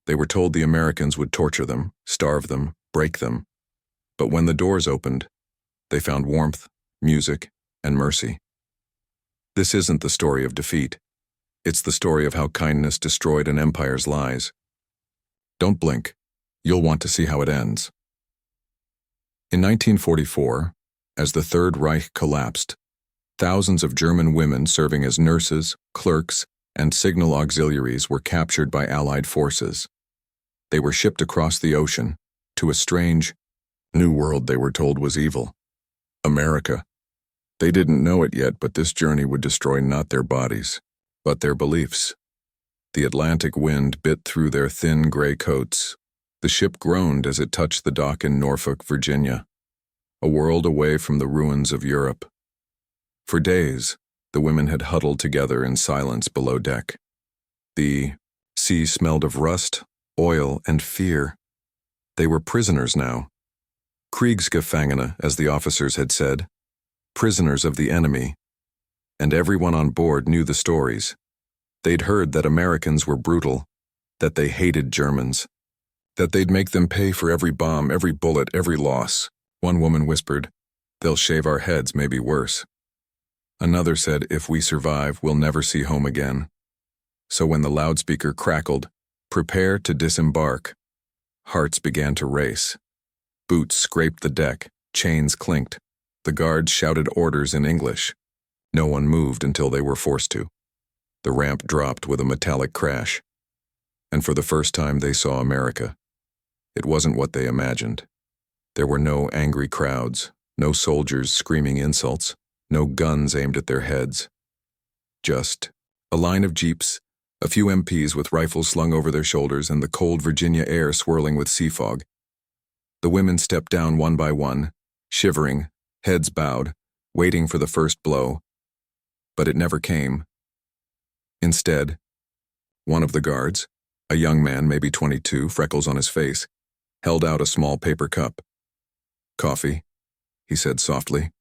They were told the Americans would torture them, starve them, break them. But when the doors opened, they found warmth, music, and mercy. This isn't the story of defeat. It's the story of how kindness destroyed an empire's lies. Don't blink. You'll want to see how it ends. In 1944, as the Third Reich collapsed, thousands of German women serving as nurses, clerks, and signal auxiliaries were captured by Allied forces. They were shipped across the ocean to a strange, new world they were told was evil. America. They didn't know it yet, but this journey would destroy not their bodies, but their beliefs. The Atlantic wind bit through their thin gray coats. The ship groaned as it touched the dock in Norfolk, Virginia, a world away from the ruins of Europe. For days, the women had huddled together in silence below deck. The sea smelled of rust, oil, and fear. They were prisoners now. Kriegsgefangene, as the officers had said, prisoners of the enemy. And everyone on board knew the stories. They'd heard that Americans were brutal, that they hated Germans, that they'd make them pay for every bomb, every bullet, every loss. One woman whispered, "They'll shave our heads, maybe worse." Another said, "If we survive, we'll never see home again." So when the loudspeaker crackled, "Prepare to disembark," hearts began to race. Boots scraped the deck, chains clinked. The guards shouted orders in English. No one moved until they were forced to. The ramp dropped with a metallic crash. And for the first time they saw America. It wasn't what they imagined. There were no angry crowds, no soldiers screaming insults, no guns aimed at their heads. Just a line of jeeps, a few MPs with rifles slung over their shoulders, and the cold Virginia air swirling with sea fog. The women stepped down one by one, shivering, heads bowed, waiting for the first blow. But it never came. Instead, one of the guards, a young man, maybe 22, freckles on his face, held out a small paper cup. "Coffee," he said softly.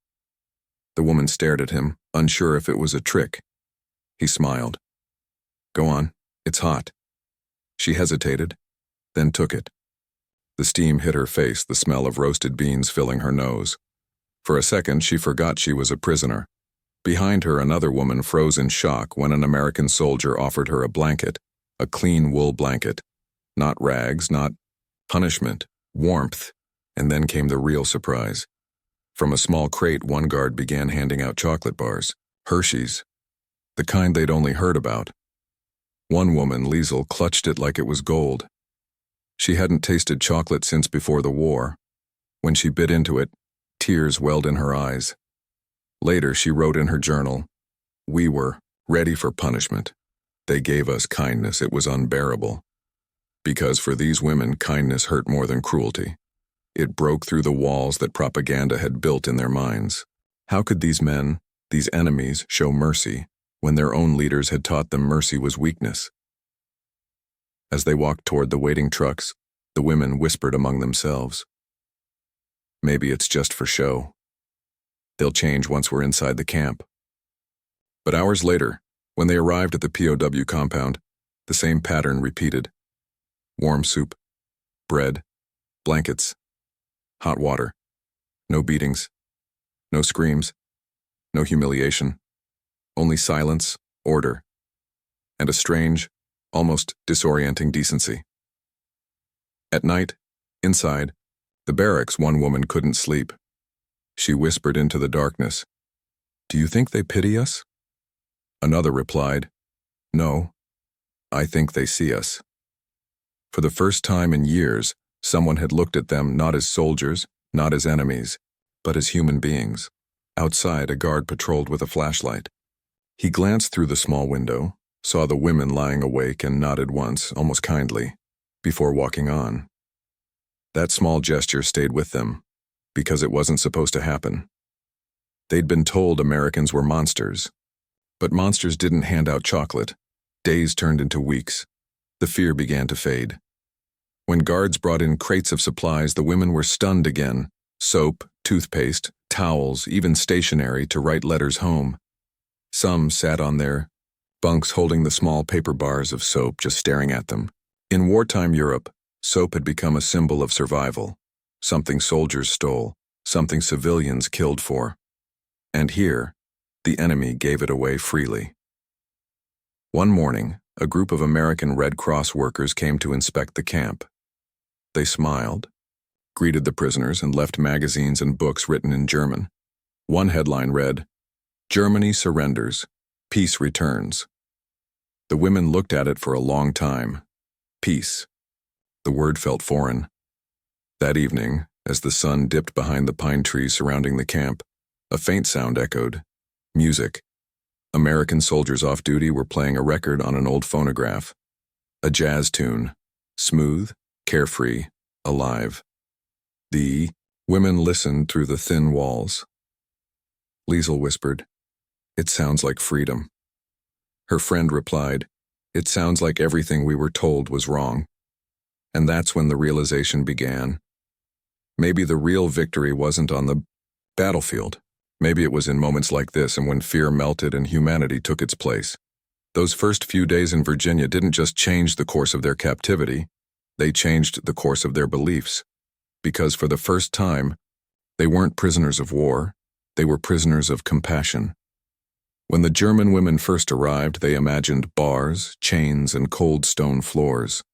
The woman stared at him, unsure if it was a trick. He smiled. "Go on, it's hot." She hesitated, then took it. The steam hit her face, the smell of roasted beans filling her nose. For a second, she forgot she was a prisoner. Behind her, another woman froze in shock when an American soldier offered her a blanket, a clean wool blanket. Not rags, not punishment, warmth. And then came the real surprise. From a small crate, one guard began handing out chocolate bars, Hershey's, the kind they'd only heard about. One woman, Liesel, clutched it like it was gold. She hadn't tasted chocolate since before the war. When she bit into it, tears welled in her eyes. Later, she wrote in her journal, "We were ready for punishment. They gave us kindness. It was unbearable." Because for these women, kindness hurt more than cruelty. It broke through the walls that propaganda had built in their minds. How could these men, these enemies, show mercy when their own leaders had taught them mercy was weakness? As they walked toward the waiting trucks, the women whispered among themselves, "Maybe it's just for show. They'll change once we're inside the camp." But hours later, when they arrived at the POW compound, the same pattern repeated. Warm soup, bread, blankets, hot water, no beatings, no screams, no humiliation, only silence, order, and a strange, almost disorienting decency. At night, inside, the barracks, one woman couldn't sleep. She whispered into the darkness, "Do you think they pity us?" Another replied, "No, I think they see us." For the first time in years, someone had looked at them not as soldiers, not as enemies, but as human beings. Outside, a guard patrolled with a flashlight. He glanced through the small window, saw the women lying awake, and nodded once, almost kindly, before walking on. That small gesture stayed with them, because it wasn't supposed to happen. They'd been told Americans were monsters, but monsters didn't hand out chocolate. Days turned into weeks. The fear began to fade. When guards brought in crates of supplies, the women were stunned again. Soap, toothpaste, towels, even stationery to write letters home. Some sat on their bunks holding the small paper bars of soap, just staring at them, In wartime Europe, soap had become a symbol of survival, something soldiers stole, something civilians killed for. And here, the enemy gave it away freely. One morning, a group of American Red Cross workers came to inspect the camp. They smiled, greeted the prisoners, and left magazines and books written in German. One headline read, "Germany surrenders, peace returns." The women looked at it for a long time. Peace. The word felt foreign. That evening, as the sun dipped behind the pine trees surrounding the camp, a faint sound echoed. Music. American soldiers off duty were playing a record on an old phonograph. A jazz tune. Smooth, carefree, alive. The women listened through the thin walls. Liesel whispered, "It sounds like freedom." Her friend replied, "It sounds like everything we were told was wrong." And that's when the realization began. Maybe the real victory wasn't on the battlefield. Maybe it was in moments like this and when fear melted and humanity took its place. Those first few days in Virginia didn't just change the course of their captivity, they changed the course of their beliefs. Because for the first time, they weren't prisoners of war, they were prisoners of compassion. When the German women first arrived, they imagined bars, chains, and cold stone floors.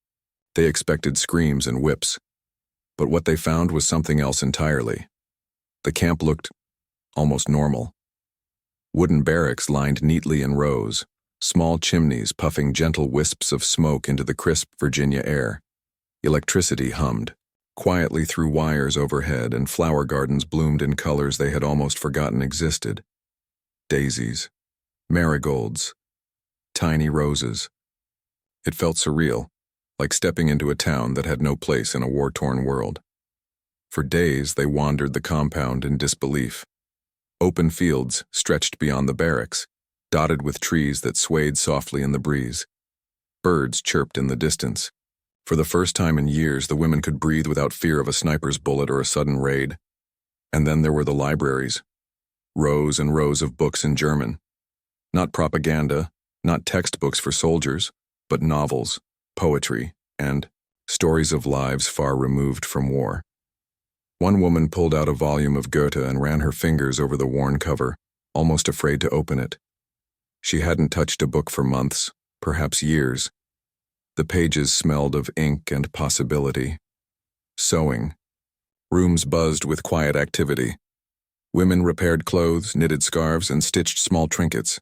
They expected screams and whips. But what they found was something else entirely. The camp looked almost normal. Wooden barracks lined neatly in rows, small chimneys puffing gentle wisps of smoke into the crisp Virginia air. Electricity hummed quietly through wires overhead, and flower gardens bloomed in colors they had almost forgotten existed. Daisies, marigolds, tiny roses. It felt surreal, like stepping into a town that had no place in a war-torn world. For days they wandered the compound in disbelief. Open fields stretched beyond the barracks, dotted with trees that swayed softly in the breeze. Birds chirped in the distance. For the first time in years, the women could breathe without fear of a sniper's bullet or a sudden raid. And then there were the libraries. Rows and rows of books in German. Not propaganda, not textbooks for soldiers, but novels, poetry, and stories of lives far removed from war. One woman pulled out a volume of Goethe and ran her fingers over the worn cover, almost afraid to open it. She hadn't touched a book for months, perhaps years. The pages smelled of ink and possibility. Sewing. Rooms buzzed with quiet activity. Women repaired clothes, knitted scarves, and stitched small trinkets.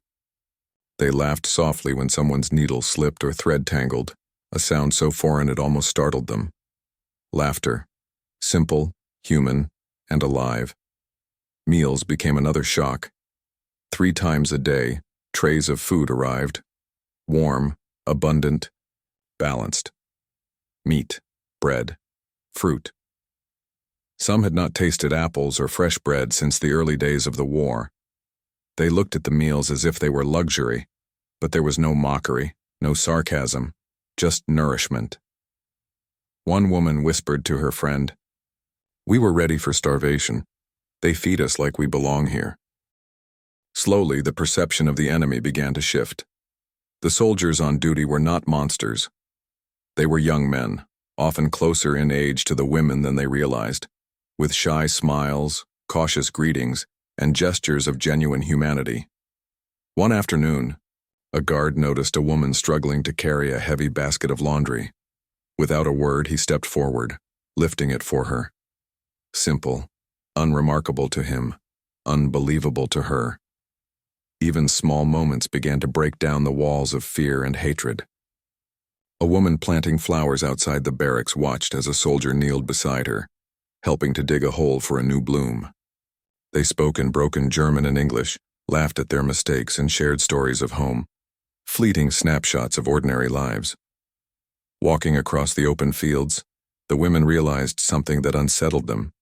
They laughed softly when someone's needle slipped or thread tangled, a sound so foreign it almost startled them. Laughter. Simple, human, and alive. Meals became another shock. 3 times a day, trays of food arrived. Warm, abundant, balanced. Meat, bread, fruit. Some had not tasted apples or fresh bread since the early days of the war. They looked at the meals as if they were luxury, but there was no mockery, no sarcasm, just nourishment. One woman whispered to her friend, "We were ready for starvation. They feed us like we belong here." Slowly, the perception of the enemy began to shift. The soldiers on duty were not monsters. They were young men, often closer in age to the women than they realized, with shy smiles, cautious greetings, and gestures of genuine humanity. One afternoon, a guard noticed a woman struggling to carry a heavy basket of laundry. Without a word, he stepped forward, lifting it for her. Simple, unremarkable to him, unbelievable to her. Even small moments began to break down the walls of fear and hatred. A woman planting flowers outside the barracks watched as a soldier kneeled beside her, helping to dig a hole for a new bloom. They spoke in broken German and English, laughed at their mistakes, and shared stories of home, fleeting snapshots of ordinary lives. Walking across the open fields, the women realized something that unsettled them.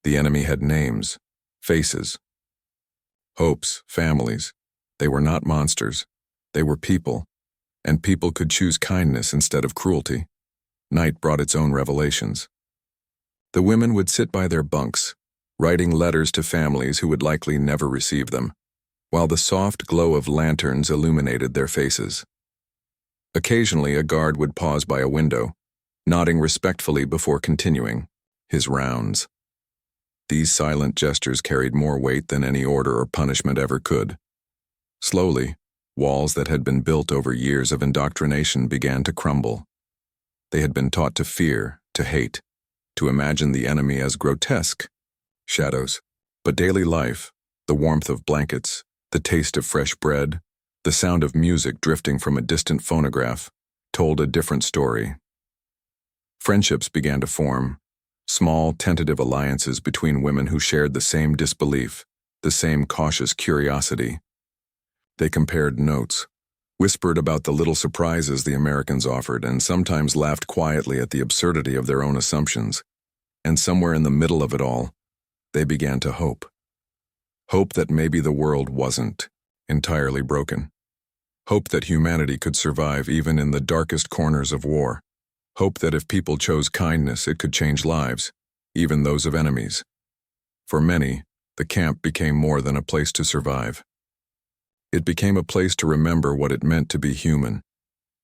The enemy had names, faces, hopes, families. They were not monsters. They were people, and people could choose kindness instead of cruelty. Night brought its own revelations. The women would sit by their bunks, writing letters to families who would likely never receive them, while the soft glow of lanterns illuminated their faces. Occasionally, a guard would pause by a window, nodding respectfully before continuing his rounds. These silent gestures carried more weight than any order or punishment ever could. Slowly, walls that had been built over years of indoctrination began to crumble. They had been taught to fear, to hate, to imagine the enemy as grotesque shadows. But daily life, the warmth of blankets, the taste of fresh bread, the sound of music drifting from a distant phonograph, told a different story. Friendships began to form, small, tentative alliances between women who shared the same disbelief, the same cautious curiosity. They compared notes, whispered about the little surprises the Americans offered, and sometimes laughed quietly at the absurdity of their own assumptions. And somewhere in the middle of it all, they began to hope. Hope that maybe the world wasn't entirely broken. Hope that humanity could survive even in the darkest corners of war. Hope that if people chose kindness, it could change lives, even those of enemies. For many, the camp became more than a place to survive. It became a place to remember what it meant to be human.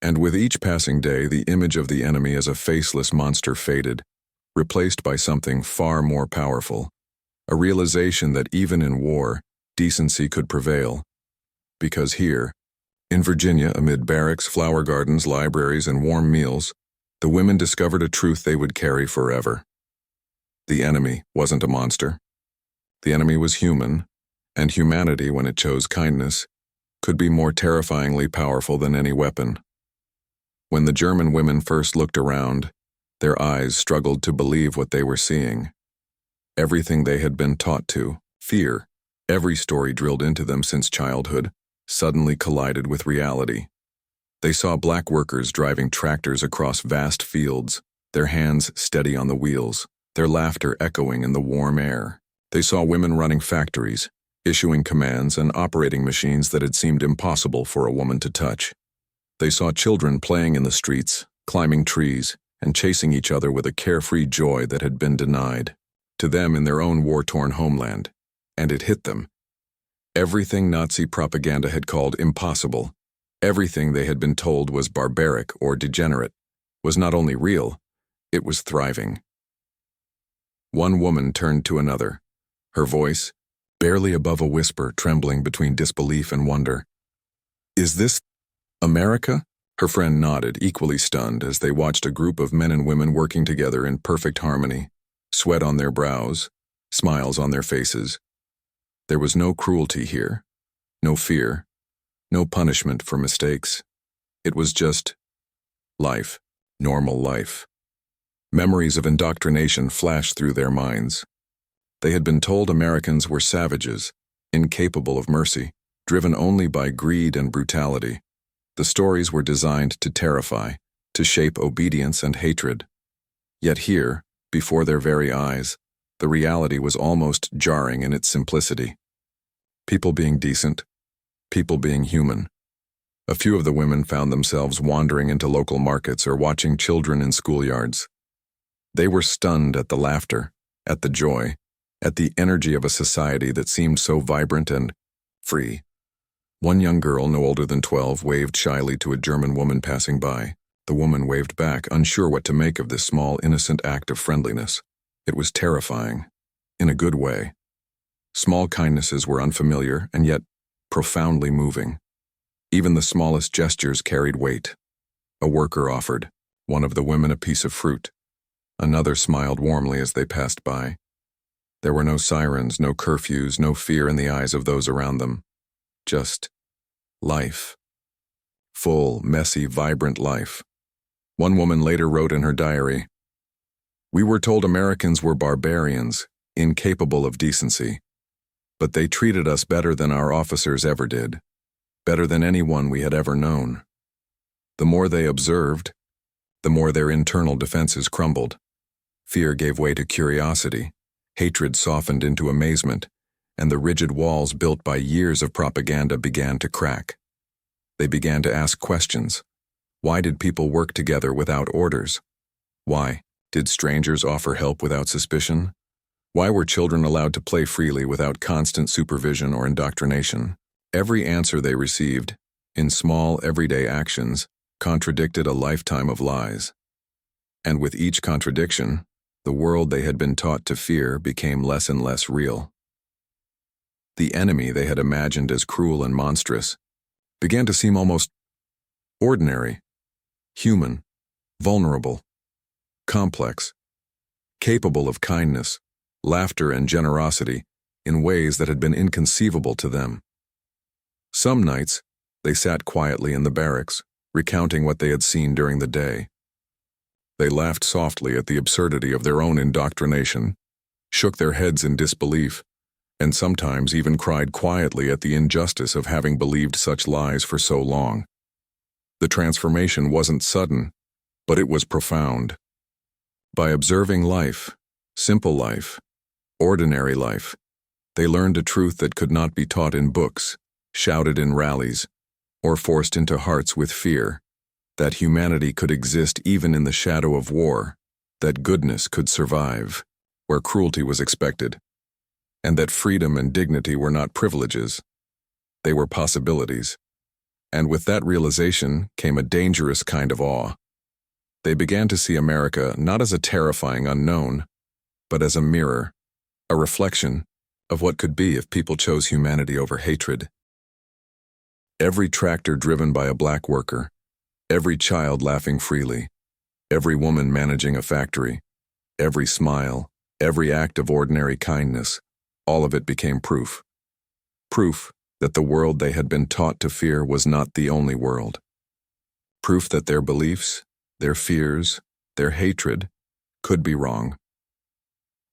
And with each passing day, the image of the enemy as a faceless monster faded, replaced by something far more powerful. A realization that even in war, decency could prevail. Because here, in Virginia, amid barracks, flower gardens, libraries, and warm meals, the women discovered a truth they would carry forever. The enemy wasn't a monster. The enemy was human, and humanity, when it chose kindness, could be more terrifyingly powerful than any weapon. When the German women first looked around, their eyes struggled to believe what they were seeing. Everything they had been taught to fear, every story drilled into them since childhood, suddenly collided with reality. They saw black workers driving tractors across vast fields, their hands steady on the wheels, their laughter echoing in the warm air. They saw women running factories, issuing commands and operating machines that had seemed impossible for a woman to touch. They saw children playing in the streets, climbing trees, and chasing each other with a carefree joy that had been denied to them in their own war-torn homeland. And it hit them. Everything Nazi propaganda had called impossible, everything they had been told was barbaric or degenerate, was not only real, it was thriving. One woman turned to another, her voice, barely above a whisper, trembling between disbelief and wonder. "Is this America?" Her friend nodded, equally stunned, as they watched a group of men and women working together in perfect harmony, sweat on their brows, smiles on their faces. There was no cruelty here, no fear, no punishment for mistakes. It was just life, normal life. Memories of indoctrination flashed through their minds. They had been told Americans were savages, incapable of mercy, driven only by greed and brutality. The stories were designed to terrify, to shape obedience and hatred. Yet here, before their very eyes, the reality was almost jarring in its simplicity. People being decent, people being human. A few of the women found themselves wandering into local markets or watching children in schoolyards. They were stunned at the laughter, at the joy, at the energy of a society that seemed so vibrant and free. One young girl, no older than 12, waved shyly to a German woman passing by. The woman waved back, unsure what to make of this small, innocent act of friendliness. It was terrifying, in a good way. Small kindnesses were unfamiliar and yet profoundly moving. Even the smallest gestures carried weight. A worker offered one of the women a piece of fruit. Another smiled warmly as they passed by. There were no sirens, no curfews, no fear in the eyes of those around them. Just life. Full, messy, vibrant life. One woman later wrote in her diary, "We were told Americans were barbarians, incapable of decency. But they treated us better than our officers ever did, better than anyone we had ever known. The more they observed, the more their internal defenses crumbled. Fear gave way to curiosity, hatred softened into amazement, and the rigid walls built by years of propaganda began to crack. They began to ask questions. Why did people work together without orders? Why did strangers offer help without suspicion? Why were children allowed to play freely without constant supervision or indoctrination? Every answer they received, in small, everyday actions, contradicted a lifetime of lies. And with each contradiction, the world they had been taught to fear became less and less real. The enemy they had imagined as cruel and monstrous began to seem almost ordinary, human, vulnerable, complex, capable of kindness, laughter, and generosity in ways that had been inconceivable to them. Some nights, they sat quietly in the barracks, recounting what they had seen during the day. They laughed softly at the absurdity of their own indoctrination, shook their heads in disbelief, and sometimes even cried quietly at the injustice of having believed such lies for so long. The transformation wasn't sudden, but it was profound. By observing life, simple life, ordinary life, they learned a truth that could not be taught in books, shouted in rallies, or forced into hearts with fear, that humanity could exist even in the shadow of war, that goodness could survive where cruelty was expected, and that freedom and dignity were not privileges, they were possibilities. And with that realization came a dangerous kind of awe. They began to see America not as a terrifying unknown, but as a mirror, a reflection of what could be if people chose humanity over hatred. Every tractor driven by a black worker, every child laughing freely, every woman managing a factory, every smile, every act of ordinary kindness, all of it became proof. Proof that the world they had been taught to fear was not the only world. Proof that their beliefs, their fears, their hatred could be wrong.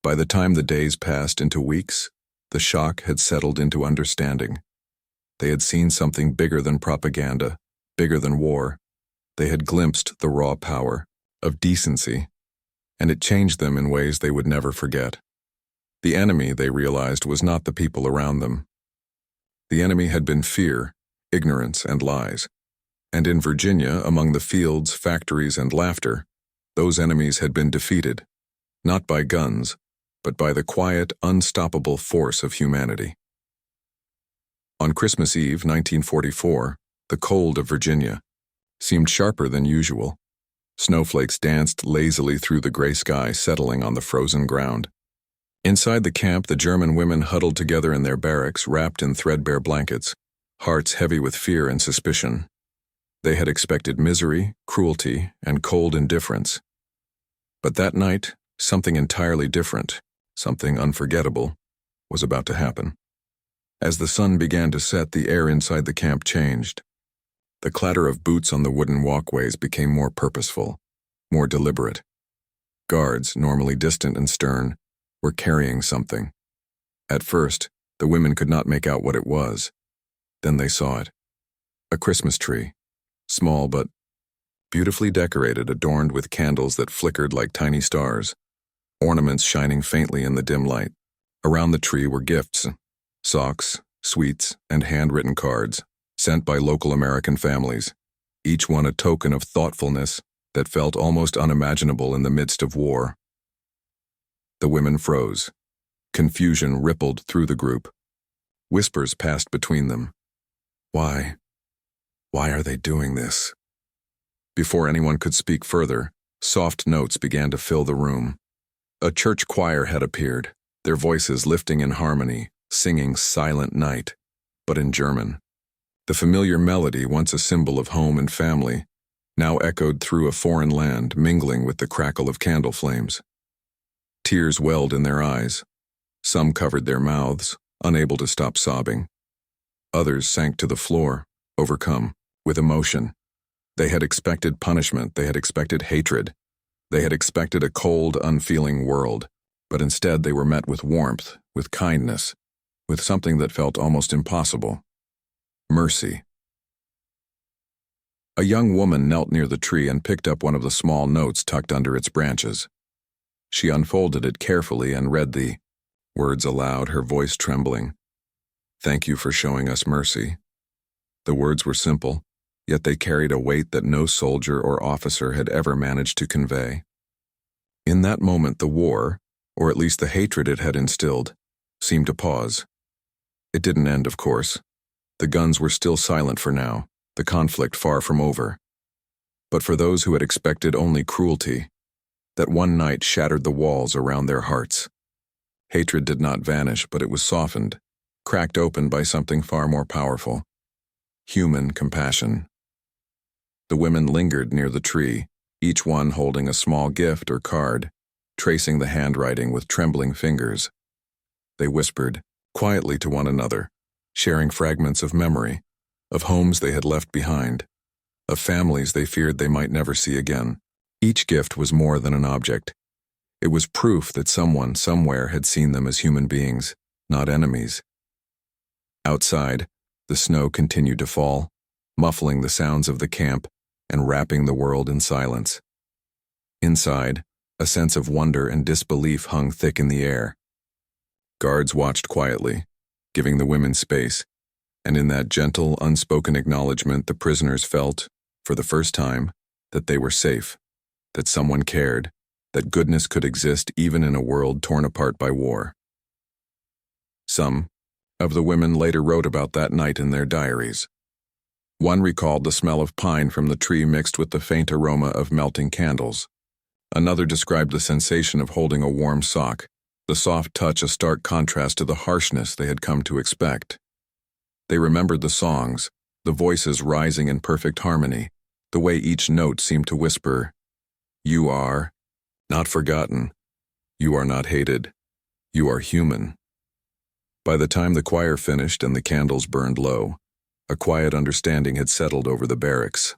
By the time the days passed into weeks, the shock had settled into understanding. They had seen something bigger than propaganda, bigger than war. They had glimpsed the raw power of decency, and it changed them in ways they would never forget. The enemy, they realized, was not the people around them. The enemy had been fear, ignorance, and lies. And in Virginia, among the fields, factories, and laughter, those enemies had been defeated, not by guns, but by the quiet, unstoppable force of humanity. On Christmas Eve, 1944, the cold of Virginia seemed sharper than usual. Snowflakes danced lazily through the gray sky, settling on the frozen ground. Inside the camp, the German women huddled together in their barracks, wrapped in threadbare blankets, hearts heavy with fear and suspicion. They had expected misery, cruelty, and cold indifference. But that night, something entirely different, something unforgettable, was about to happen. As the sun began to set, the air inside the camp changed. The clatter of boots on the wooden walkways became more purposeful, more deliberate. Guards, normally distant and stern, were carrying something. At first, the women could not make out what it was. Then they saw it. A Christmas tree, small but beautifully decorated, adorned with candles that flickered like tiny stars, ornaments shining faintly in the dim light. Around the tree were gifts, socks, sweets, and handwritten cards sent by local American families, each one a token of thoughtfulness that felt almost unimaginable in the midst of war. The women froze. Confusion rippled through the group. Whispers passed between them. Why are they doing this? Before anyone could speak further, soft notes began to fill the room. A church choir had appeared, their voices lifting in harmony, singing Silent Night, but in German. The familiar melody, once a symbol of home and family, now echoed through a foreign land, mingling with the crackle of candle flames. Tears welled in their eyes. Some covered their mouths, unable to stop sobbing. Others sank to the floor, overcome with emotion. They had expected punishment, they had expected hatred. They had expected a cold, unfeeling world, but instead they were met with warmth, with kindness, with something that felt almost impossible. Mercy. A young woman knelt near the tree and picked up one of the small notes tucked under its branches. She unfolded it carefully and read the words aloud, her voice trembling. "Thank you for showing us mercy." The words were simple, yet they carried a weight that no soldier or officer had ever managed to convey. In that moment, the war, or at least the hatred it had instilled, seemed to pause. It didn't end, of course. The guns were still silent for now, the conflict far from over. But for those who had expected only cruelty, that one night shattered the walls around their hearts. Hatred did not vanish, but it was softened, cracked open by something far more powerful: human compassion. The women lingered near the tree, each one holding a small gift or card, tracing the handwriting with trembling fingers. They whispered quietly to one another, sharing fragments of memory, of homes they had left behind, of families they feared they might never see again. Each gift was more than an object. It was proof that someone somewhere had seen them as human beings, not enemies. Outside, the snow continued to fall, muffling the sounds of the camp and wrapping the world in silence. Inside, a sense of wonder and disbelief hung thick in the air. Guards watched quietly, giving the women space, and in that gentle, unspoken acknowledgement the prisoners felt, for the first time, that they were safe, that someone cared, that goodness could exist even in a world torn apart by war. Some of the women later wrote about that night in their diaries. One recalled the smell of pine from the tree mixed with the faint aroma of melting candles. Another described the sensation of holding a warm sock, the soft touch a stark contrast to the harshness they had come to expect. They remembered the songs, the voices rising in perfect harmony, the way each note seemed to whisper, "You are not forgotten. You are not hated. You are human." By the time the choir finished and the candles burned low, a quiet understanding had settled over the barracks.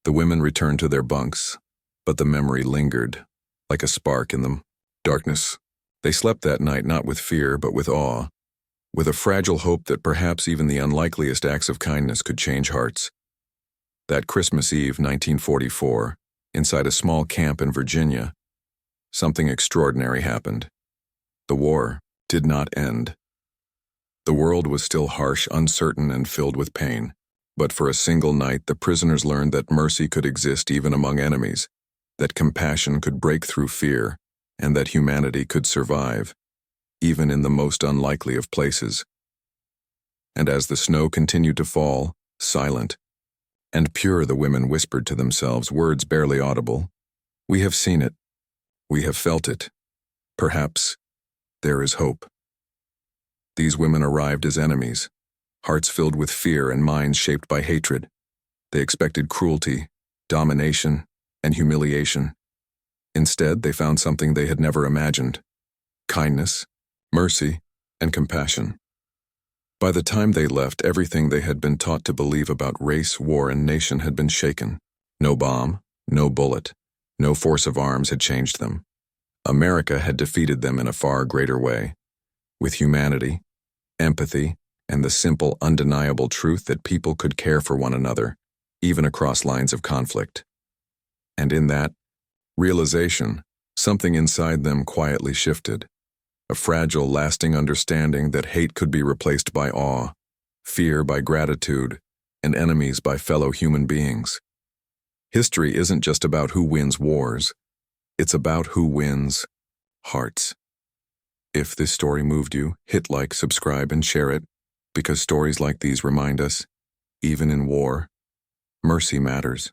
The women returned to their bunks, but the memory lingered, like a spark in the darkness. They slept that night not with fear, but with awe, with a fragile hope that perhaps even the unlikeliest acts of kindness could change hearts. That Christmas Eve, 1944, inside a small camp in Virginia, something extraordinary happened. The war did not end. The world was still harsh, uncertain, and filled with pain, but for a single night the prisoners learned that mercy could exist even among enemies, that compassion could break through fear, and that humanity could survive, even in the most unlikely of places. And as the snow continued to fall, silent and pure, the women whispered to themselves, words barely audible, "We have seen it. We have felt it. Perhaps there is hope." These women arrived as enemies, hearts filled with fear and minds shaped by hatred. They expected cruelty, domination, and humiliation. Instead, they found something they had never imagined: kindness, mercy, and compassion. By the time they left, everything they had been taught to believe about race, war, and nation had been shaken. No bomb, no bullet, no force of arms had changed them. America had defeated them in a far greater way, with humanity, empathy, and the simple, undeniable truth that people could care for one another, even across lines of conflict. And in that realization, something inside them quietly shifted, a fragile, lasting understanding that hate could be replaced by awe, fear by gratitude, and enemies by fellow human beings. History isn't just about who wins wars, it's about who wins hearts. If this story moved you, hit like, subscribe, and share it, because stories like these remind us, even in war, mercy matters.